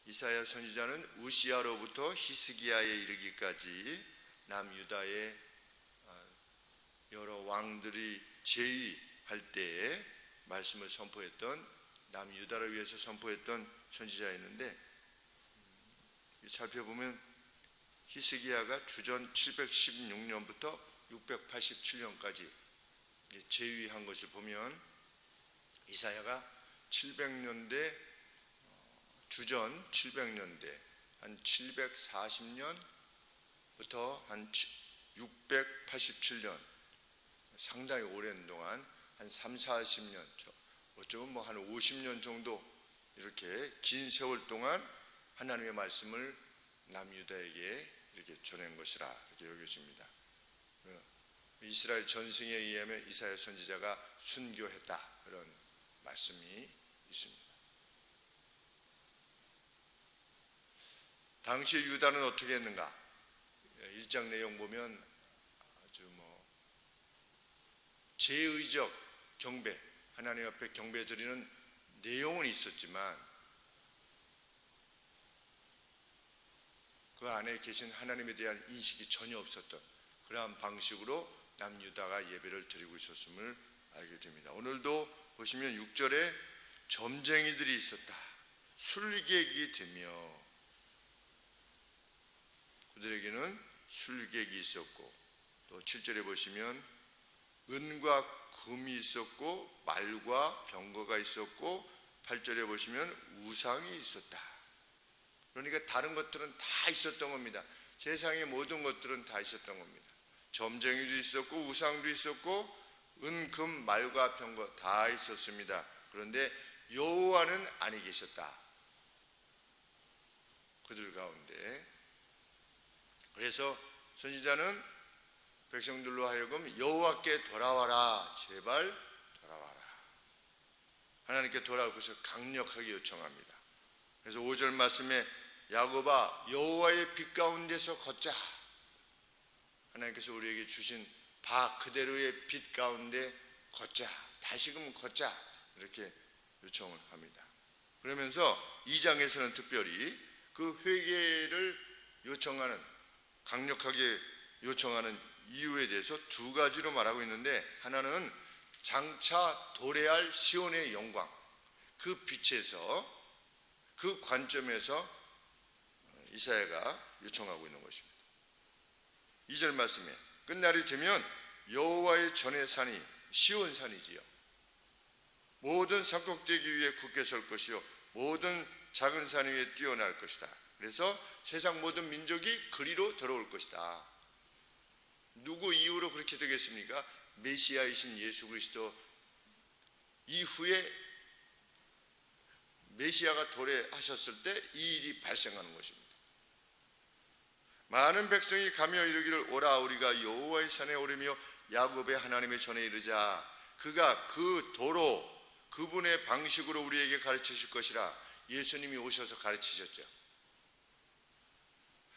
이사야 선지자는 우시야로부터 히스기야에 이르기까지 남유다의 여러 왕들이 제위할 때에 말씀을 선포했던, 남유다를 위해서 선포했던 선지자였는데, 살펴보면 히스기야가 주전 716년부터 687년까지 제위한 것을 보면 이사야가 700년대, 주전 700년대 한 740년부터 한 687년, 상당히 오랜 동안 한 30-40년, 어쩌면 뭐 한 50년 정도 이렇게 긴 세월 동안 하나님의 말씀을 남유다에게 이렇게 전한 것이라 이렇게 여겨집니다. 이스라엘 전승에 의하면 이사야 선지자가 순교했다, 그런 말씀이 있습니다. 당시 유다는 어떻게 했는가? 1장 내용 보면 아주 제의적 경배, 하나님 앞에 경배 드리는 내용은 있었지만 그 안에 계신 하나님에 대한 인식이 전혀 없었던 그러한 방식으로 남유다가 예배를 드리고 있었음을 알게 됩니다. 오늘도 보시면 6절에 점쟁이들이 있었다, 술객이 되며, 그들에게는 술객이 있었고, 또 7절에 보시면 은과 금이 있었고 말과 병거가 있었고, 8절에 보시면 우상이 있었다. 그러니까 다른 것들은 다 있었던 겁니다. 세상의 모든 것들은 다 있었던 겁니다. 점쟁이도 있었고 우상도 있었고 은, 금, 말과 병거 다 있었습니다. 그런데 여호와는 아니 계셨다, 그들 가운데. 그래서 선지자는 백성들로 하여금 여호와께 돌아와라, 제발 돌아와라, 하나님께 돌아올 것을 강력하게 요청합니다. 그래서 5절 말씀에 야곱아 여호와의 빛 가운데서 걷자, 하나님께서 우리에게 주신 바 그대로의 빛 가운데 걷자, 다시금 걷자, 이렇게 요청을 합니다. 그러면서 2장에서는 특별히 그 회개를 요청하는, 강력하게 요청하는 이유에 대해서 두 가지로 말하고 있는데, 하나는 장차 도래할 시온의 영광, 그 빛에서, 그 관점에서 이사야가 요청하고 있는 것입니다. 2절 말씀에 끝날이 되면 여호와의 전의 산이 시온 산이지요, 모든 산꼭대기 위에 굳게 설 것이요 모든 작은 산 위에 뛰어날 것이다. 그래서 세상 모든 민족이 그리로 들어올 것이다. 누구 이후로 그렇게 되겠습니까? 메시아이신 예수 그리스도 이후에 메시아가 도래하셨을 때 이 일이 발생하는 것입니다. 많은 백성이 가며 이르기를 오라, 우리가 여호와의 산에 오르며 야곱의 하나님의 전에 이르자. 그가 그 도로, 그분의 방식으로 우리에게 가르치실 것이라. 예수님이 오셔서 가르치셨죠.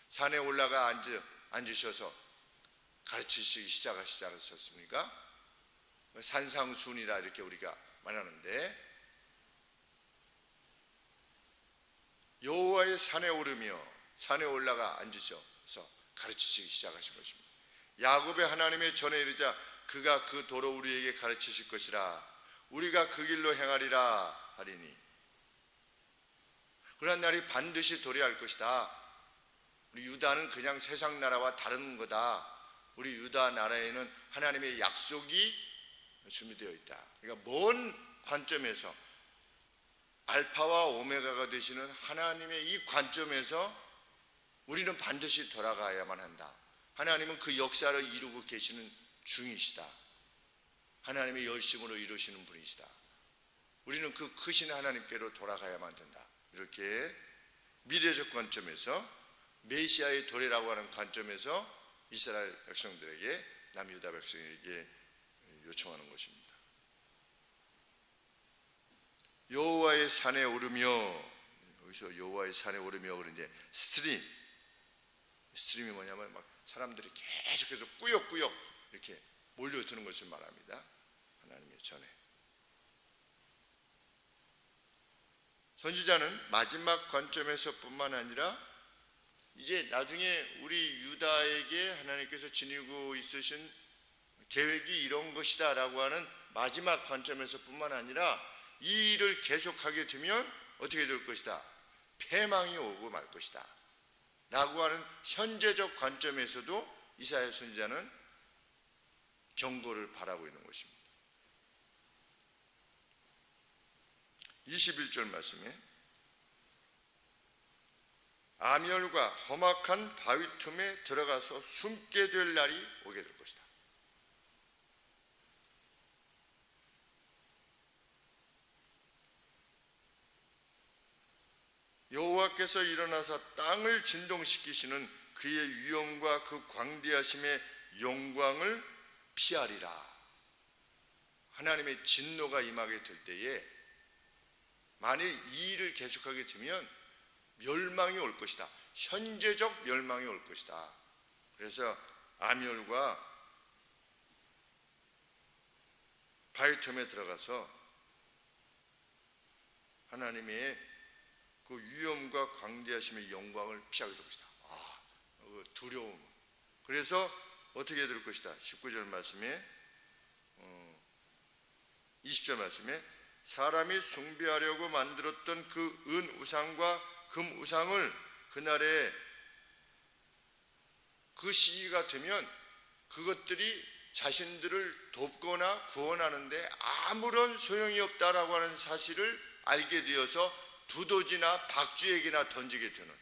산에 올라가 앉으셔서 가르치시기 시작하시지 않으셨습니까? 산상순이라 이렇게 우리가 말하는데, 여호와의 산에 오르며 산에 올라가 앉으셔서 가르치시기 시작하신 것입니다. 야곱의 하나님의 전에 이르자. 그가 그 도로 우리에게 가르치실 것이라. 우리가 그 길로 행하리라 하리니. 그러한 날이 반드시 도래할 것이다. 우리 유다는 그냥 세상 나라와 다른 거다. 우리 유다 나라에는 하나님의 약속이 준비되어 있다. 그러니까 먼 관점에서, 알파와 오메가가 되시는 하나님의 이 관점에서 우리는 반드시 돌아가야만 한다. 하나님은 그 역사를 이루고 계시는 중이시다. 하나님의 열심으로 이루시는 분이시다. 우리는 그 크신 하나님께로 돌아가야만 된다. 이렇게 미래적 관점에서, 메시아의 도래라고 하는 관점에서 이스라엘 백성들에게, 남유다 백성에게 요청하는 것입니다. 여호와의 산에 오르며, 여기서 여호와의 산에 오르며 그런데 스트림이 뭐냐면 막 사람들이 계속해서 꾸역꾸역 이렇게 몰려드는 것을 말합니다. 하나님의 전에. 선지자는 마지막 관점에서뿐만 아니라 이제 나중에 우리 유다에게 하나님께서 지니고 있으신 계획이 이런 것이다 라고 하는 마지막 관점에서뿐만 아니라 이 일을 계속하게 되면 어떻게 될 것이다, 패망이 오고 말 것이다 라고 하는 현재적 관점에서도 이사야 선지자는 경고를 바라고 있는 것입니다. 21절 말씀에 아멸과 험악한 바위 틈에 들어가서 숨게 될 날이 오게 될 것이다. 여호와께서 일어나사 땅을 진동시키시는 그의 위엄과 그 광대하심의 영광을 피하리라. 하나님의 진노가 임하게 될 때에 만일 이 일을 계속하게 되면 멸망이 올 것이다. 현재적 멸망이 올 것이다. 그래서 아멸과 바위틈에 들어가서 하나님의 그 위엄과 광대하심의 영광을 피하게 될 것이다. 두려움. 그래서 어떻게 될 것이다. 19절 말씀에 20절 말씀에 사람이 숭배하려고 만들었던 그 은 우상과 금 우상을 그날에 그 시기가 되면 그것들이 자신들을 돕거나 구원하는데 아무런 소용이 없다라고 하는 사실을 알게 되어서 두더지나 박쥐에게나 던지게 되는,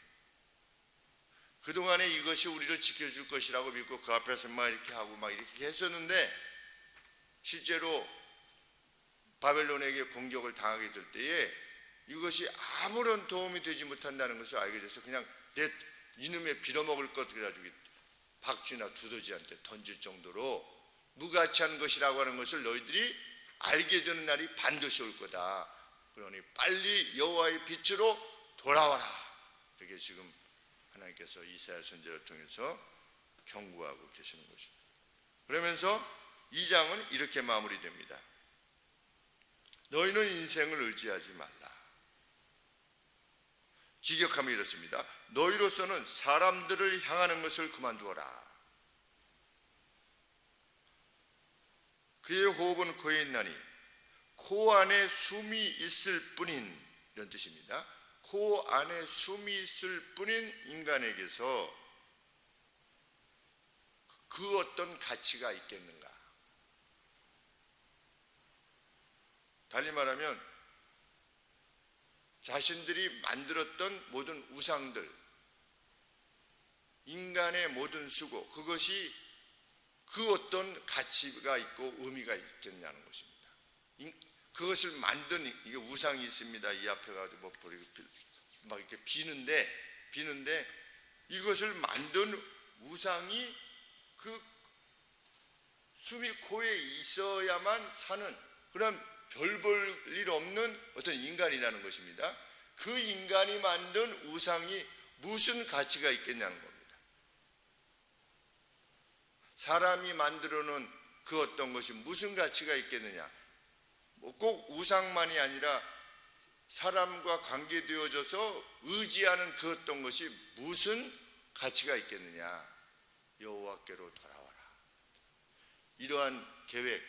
그동안에 이것이 우리를 지켜줄 것이라고 믿고 그 앞에서 막 이렇게 하고 막 이렇게 했었는데 실제로 바벨론에게 공격을 당하게 될 때에 이것이 아무런 도움이 되지 못한다는 것을 알게 돼서 그냥 내 이놈의 빌어먹을 것 그래가지고 박쥐나 두더지한테 던질 정도로 무가치한 것이라고 하는 것을 너희들이 알게 되는 날이 반드시 올 거다. 그러니 빨리 여호와의 빛으로 돌아와라. 이렇게 지금 하나님께서 이사야 선지자를 통해서 경고하고 계시는 것입니다. 그러면서 2장은 이렇게 마무리됩니다. 너희는 인생을 의지하지 말라. 직역하면 이렇습니다. 너희로서는 사람들을 향하는 것을 그만두어라. 그의 호흡은 코에 있나니 코 안에 숨이 있을 뿐인, 이런 뜻입니다. 코 안에 숨이 있을 뿐인 인간에게서 그 어떤 가치가 있겠는가. 달리 말하면 자신들이 만들었던 모든 우상들, 인간의 모든 수고, 그것이 그 어떤 가치가 있고 의미가 있겠냐는 것입니다. 그것을 만든 이게 우상이 있습니다. 이 앞에 가지고 막 이렇게 비는데 이것을 만든 우상이 그 숨이 코에 있어야만 사는 그런 별 볼 일 없는 어떤 인간이라는 것입니다. 그 인간이 만든 우상이 무슨 가치가 있겠냐는 겁니다. 사람이 만들어 놓은 그 어떤 것이 무슨 가치가 있겠느냐. 꼭 우상만이 아니라 사람과 관계되어져서 의지하는 그 어떤 것이 무슨 가치가 있겠느냐. 여호와께로 돌아와라. 이러한 계획,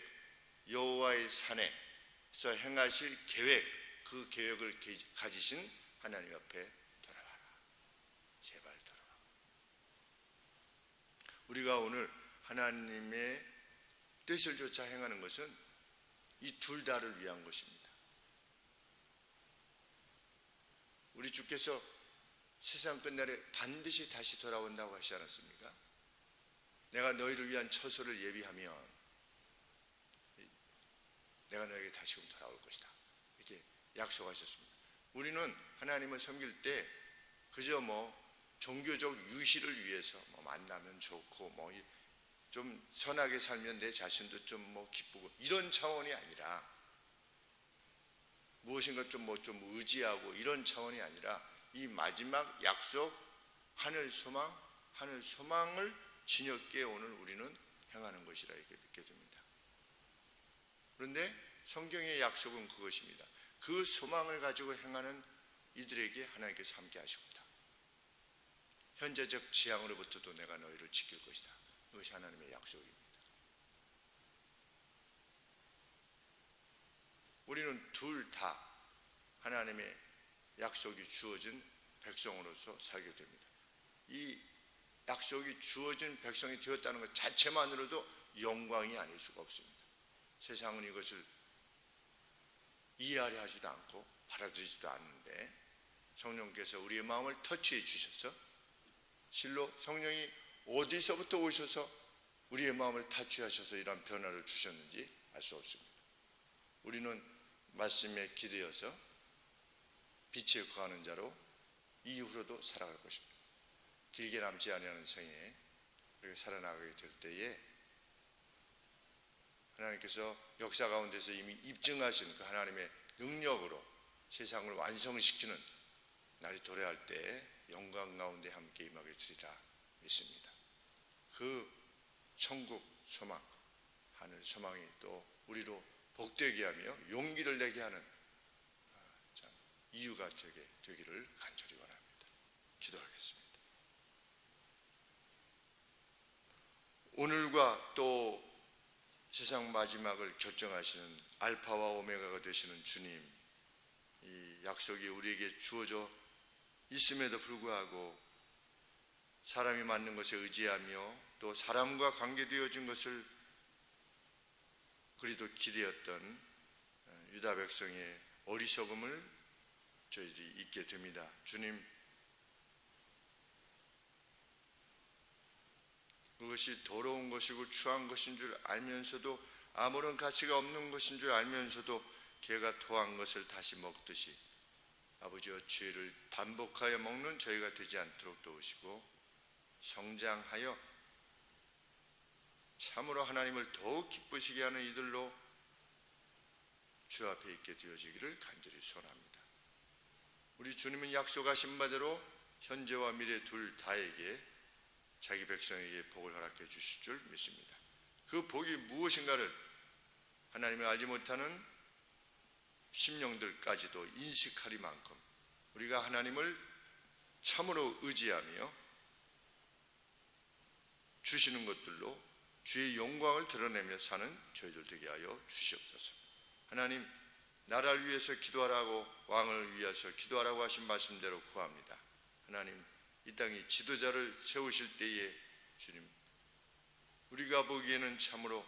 여호와의 산에서 행하실 계획, 그 계획을 가지신 하나님 앞에 돌아와라. 제발 돌아와. 우리가 오늘 하나님의 뜻을 쫓아 행하는 것은 이 둘 다를 위한 것입니다. 우리 주께서 세상 끝날에 반드시 다시 돌아온다고 하시지 않았습니까? 내가 너희를 위한 처소를 예비하면 내가 너에게 다시금 돌아올 것이다. 이렇게 약속하셨습니다. 우리는 하나님을 섬길 때 그저 종교적 유희를 위해서 만나면 좋고 좀 선하게 살면 내 자신도 좀 기쁘고 이런 차원이 아니라 무엇인가 좀 의지하고 이런 차원이 아니라 이 마지막 약속 하늘 소망을 진혁게 오늘 우리는 행하는 것이라 이렇게 믿게 됩니다. 그런데 성경의 약속은 그것입니다. 그 소망을 가지고 행하는 이들에게 하나님께서 함께 하실 거다. 현재적 재앙으로부터도 내가 너희를 지킬 것이다. 그것이 하나님의 약속입니다. 우리는 둘 다 하나님의 약속이 주어진 백성으로서 살게 됩니다. 이 약속이 주어진 백성이 되었다는 것 자체만으로도 영광이 아닐 수가 없습니다. 세상은 이것을 이해하려 하지도 않고 받아들이지도 않는데 성령께서 우리의 마음을 터치해 주셔서 실로 성령이 어디서부터 오셔서 우리의 마음을 터치하셔서 이런 변화를 주셨는지 알 수 없습니다. 우리는 말씀에 기대어서 빛에 거하는 자로 이후로도 살아갈 것입니다. 길게 남지 아니하는 생에 우리가 살아나가게 될 때에 하나님께서 역사 가운데서 이미 입증하신 그 하나님의 능력으로 세상을 완성시키는 날이 도래할 때 영광 가운데 함께 임하게 되리라 믿습니다. 그 천국 소망, 하늘 소망이 또 우리로 복되게 하며 용기를 내게 하는 참 이유가 되기를 간절히 원합니다. 기도하겠습니다. 오늘과 또 세상 마지막을 결정하시는 알파와 오메가가 되시는 주님, 이 약속이 우리에게 주어져 있음에도 불구하고 사람이 맞는 것에 의지하며 또 사람과 관계되어진 것을 그리도 기대었던 유다 백성의 어리석음을 저희들이 잊게 됩니다. 주님, 그것이 더러운 것이고 추한 것인 줄 알면서도 아무런 가치가 없는 것인 줄 알면서도 개가 토한 것을 다시 먹듯이 아버지와 죄를 반복하여 먹는 저희가 되지 않도록 도우시고 성장하여 참으로 하나님을 더욱 기쁘시게 하는 이들로 주 앞에 있게 되어지기를 간절히 소원합니다. 우리 주님은 약속하신 바대로 현재와 미래 둘 다에게 자기 백성에게 복을 허락해 주실 줄 믿습니다. 그 복이 무엇인가를 하나님을 알지 못하는 심령들까지도 인식하리만큼 우리가 하나님을 참으로 의지하며 주시는 것들로 주의 영광을 드러내며 사는 저희들 되게 하여 주시옵소서. 하나님, 나라를 위해서 기도하라고, 왕을 위해서 기도하라고 하신 말씀대로 구합니다. 하나님, 이 땅에 지도자를 세우실 때에 주님, 우리가 보기에는 참으로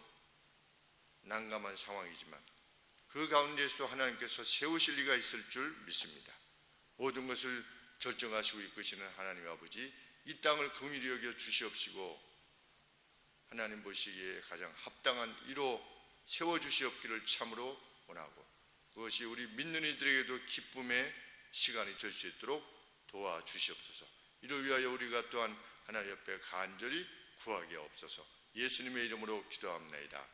난감한 상황이지만 그 가운데서도 하나님께서 세우실 리가 있을 줄 믿습니다. 모든 것을 결정하시고 이끄시는 하나님 아버지, 이 땅을 긍휼히 여겨 주시옵시고 하나님 보시기에 가장 합당한 이로 세워주시옵기를 참으로 원하고 그것이 우리 믿는 이들에게도 기쁨의 시간이 될 수 있도록 도와주시옵소서. 이를 위하여 우리가 또한 하나님 옆에 간절히 구하게 없어서 예수님의 이름으로 기도합니다.